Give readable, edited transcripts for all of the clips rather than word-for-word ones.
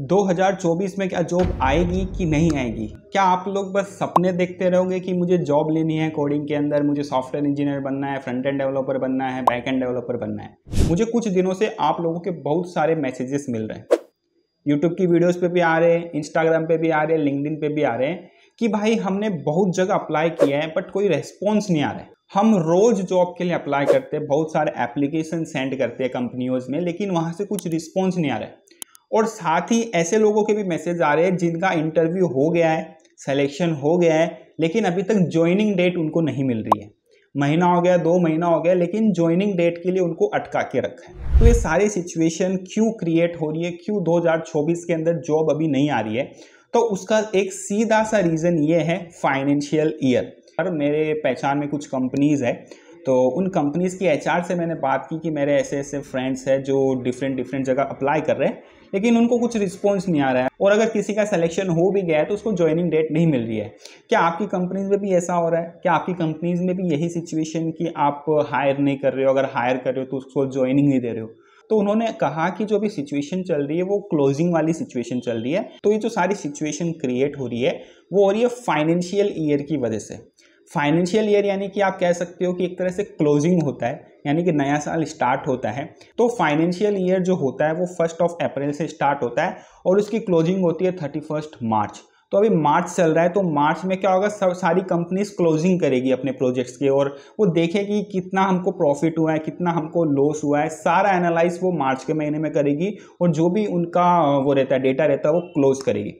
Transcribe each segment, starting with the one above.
2024 में क्या जॉब आएगी कि नहीं आएगी? क्या आप लोग बस सपने देखते रहोगे कि मुझे जॉब लेनी है कोडिंग के अंदर, मुझे सॉफ्टवेयर इंजीनियर बनना है, फ्रंट एंड डेवलपर बनना है, बैक एंड डेवलपर बनना है? मुझे कुछ दिनों से आप लोगों के बहुत सारे मैसेजेस मिल रहे हैं, यूट्यूब की वीडियोस पे भी आ रहे हैं, इंस्टाग्राम पे भी आ रहे हैं, लिंक्डइन पे भी आ रहे हैं कि भाई हमने बहुत जगह अप्लाई किया है बट कोई रेस्पॉन्स नहीं आ रहा है। हम रोज जॉब के लिए अप्लाई करते हैं, बहुत सारे एप्लीकेशन सेंड करते हैं कंपनियों में, लेकिन वहां से कुछ रिस्पॉन्स नहीं आ रहा है। और साथ ही ऐसे लोगों के भी मैसेज आ रहे हैं जिनका इंटरव्यू हो गया है, सिलेक्शन हो गया है, लेकिन अभी तक ज्वाइनिंग डेट उनको नहीं मिल रही है। महीना हो गया, 2 महीना हो गया, लेकिन ज्वाइनिंग डेट के लिए उनको अटका के रखा है। तो ये सारी सिचुएशन क्यों क्रिएट हो रही है, क्यों 2024 के अंदर जॉब अभी नहीं आ रही है? तो उसका एक सीधा सा रीज़न ये है फाइनेंशियल ईयर। और मेरे पहचान में कुछ कंपनीज़ है, तो उन कंपनीज़ की एचआर से मैंने बात की कि मेरे ऐसे ऐसे फ्रेंड्स हैं जो डिफरेंट जगह अप्लाई कर रहे हैं, लेकिन उनको कुछ रिस्पॉन्स नहीं आ रहा है, और अगर किसी का सिलेक्शन हो भी गया है तो उसको ज्वाइनिंग डेट नहीं मिल रही है। क्या आपकी कंपनीज में भी ऐसा हो रहा है? क्या आपकी कंपनीज में भी यही सिचुएशन कि आप हायर नहीं कर रहे हो, अगर हायर कर रहे हो तो उसको ज्वाइनिंग नहीं दे रहे हो? तो उन्होंने कहा कि जो भी सिचुएशन चल रही है वो क्लोजिंग वाली सिचुएशन चल रही है। तो ये जो सारी सिचुएशन क्रिएट हो रही है वो हो रही है फाइनेंशियल ईयर की वजह से। फाइनेंशियल ईयर यानी कि आप कह सकते हो कि एक तरह से क्लोजिंग होता है, यानी कि नया साल स्टार्ट होता है। तो फाइनेंशियल ईयर जो होता है वो 1 अप्रैल से स्टार्ट होता है और उसकी क्लोजिंग होती है 31 मार्च। तो अभी मार्च चल रहा है, तो मार्च में क्या होगा, सारी कंपनीज क्लोजिंग करेगी अपने प्रोजेक्ट्स के, और वो देखेगी कितना हमको प्रॉफिट हुआ है, कितना हमको लॉस हुआ है, सारा एनालाइज वो मार्च के महीने में करेगी, और जो भी उनका वो रहता है डेटा रहता है वो क्लोज करेगी।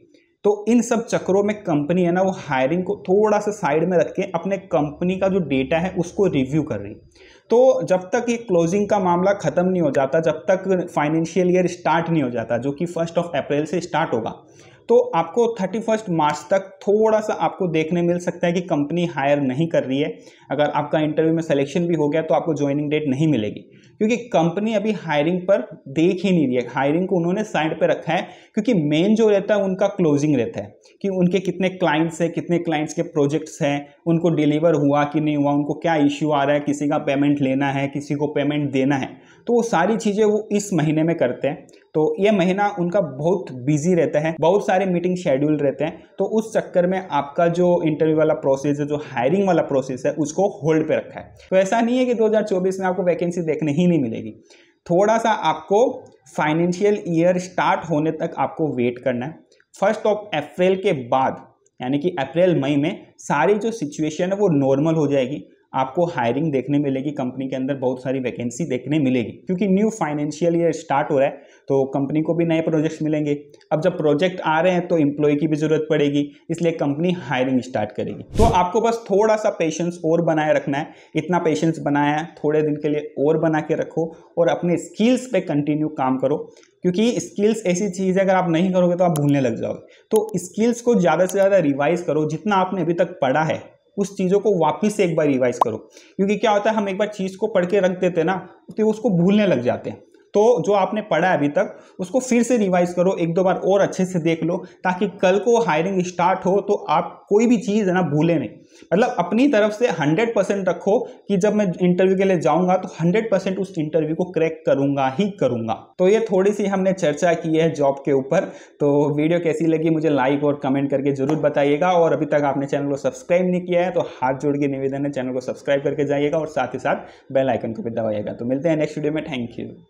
तो इन सब चक्रों में कंपनी है ना, वो हायरिंग को थोड़ा सा साइड में रख के अपने कंपनी का जो डेटा है उसको रिव्यू कर रही। तो जब तक ये क्लोजिंग का मामला खत्म नहीं हो जाता, जब तक फाइनेंशियल ईयर स्टार्ट नहीं हो जाता, जो कि 1 अप्रैल से स्टार्ट होगा, तो आपको 31 मार्च तक थोड़ा सा आपको देखने मिल सकता है कि कंपनी हायर नहीं कर रही है। अगर आपका इंटरव्यू में सिलेक्शन भी हो गया तो आपको ज्वाइनिंग डेट नहीं मिलेगी, क्योंकि कंपनी अभी हायरिंग पर देख ही नहीं रही है। हायरिंग को उन्होंने साइड पे रखा है, क्योंकि मेन जो रहता है उनका क्लोजिंग रहता है कि उनके कितने क्लाइंट्स हैं, कितने क्लाइंट्स के प्रोजेक्ट्स हैं, उनको डिलीवर हुआ कि नहीं हुआ, उनको क्या इश्यू आ रहा है, किसी का पेमेंट लेना है, किसी को पेमेंट देना है। तो वो सारी चीज़ें वो इस महीने में करते हैं। तो ये महीना उनका बहुत बिजी रहता है, बहुत सारे मीटिंग शेड्यूल रहते हैं। तो उस चक्कर में आपका जो इंटरव्यू वाला प्रोसेस है, जो हायरिंग वाला प्रोसेस है, उसको होल्ड पे रखा है। तो ऐसा नहीं है कि 2024 में आपको वैकेंसी देखने ही नहीं मिलेगी। थोड़ा सा आपको फाइनेंशियल ईयर स्टार्ट होने तक आपको वेट करना है। 1 अप्रैल के बाद, यानी कि अप्रैल मई में सारी जो सिचुएशन है वो नॉर्मल हो जाएगी। आपको हायरिंग देखने मिलेगी, कंपनी के अंदर बहुत सारी वैकेंसी देखने मिलेगी, क्योंकि न्यू फाइनेंशियल ईयर स्टार्ट हो रहा है, तो कंपनी को भी नए प्रोजेक्ट्स मिलेंगे। अब जब प्रोजेक्ट आ रहे हैं तो एम्प्लॉय की भी जरूरत पड़ेगी, इसलिए कंपनी हायरिंग स्टार्ट करेगी। तो आपको बस थोड़ा सा पेशेंस और बनाए रखना है। इतना पेशेंस बनाया है, थोड़े दिन के लिए और बना के रखो, और अपने स्किल्स पे कंटिन्यू काम करो, क्योंकि स्किल्स ऐसी चीज़ है अगर आप नहीं करोगे तो आप भूलने लग जाओगे। तो स्किल्स को ज़्यादा से ज़्यादा रिवाइज करो, जितना आपने अभी तक पढ़ा है उस चीज़ों को वापस से एक बार रिवाइज करो, क्योंकि क्या होता है, हम एक बार चीज़ को पढ़ के रख देते हैं ना, तो उसको भूलने लग जाते हैं। तो जो आपने पढ़ा है अभी तक उसको फिर से रिवाइज करो, 1-2 बार और अच्छे से देख लो, ताकि कल को हायरिंग स्टार्ट हो तो आप कोई भी चीज़ है ना भूले नहीं। मतलब अपनी तरफ से 100% रखो कि जब मैं इंटरव्यू के लिए जाऊंगा तो 100% उस इंटरव्यू को क्रैक करूंगा ही करूंगा। तो ये थोड़ी सी हमने चर्चा की है जॉब के ऊपर। तो वीडियो कैसी लगी मुझे लाइक और कमेंट करके जरूर बताइएगा, और अभी तक आपने चैनल को सब्सक्राइब नहीं किया है तो हाथ जोड़ के निवेदन है, चैनल को सब्सक्राइब करके जाइएगा और साथ ही साथ बेल आइकन को भी दबाइएगा। तो मिलते हैं नेक्स्ट वीडियो में। Thank you.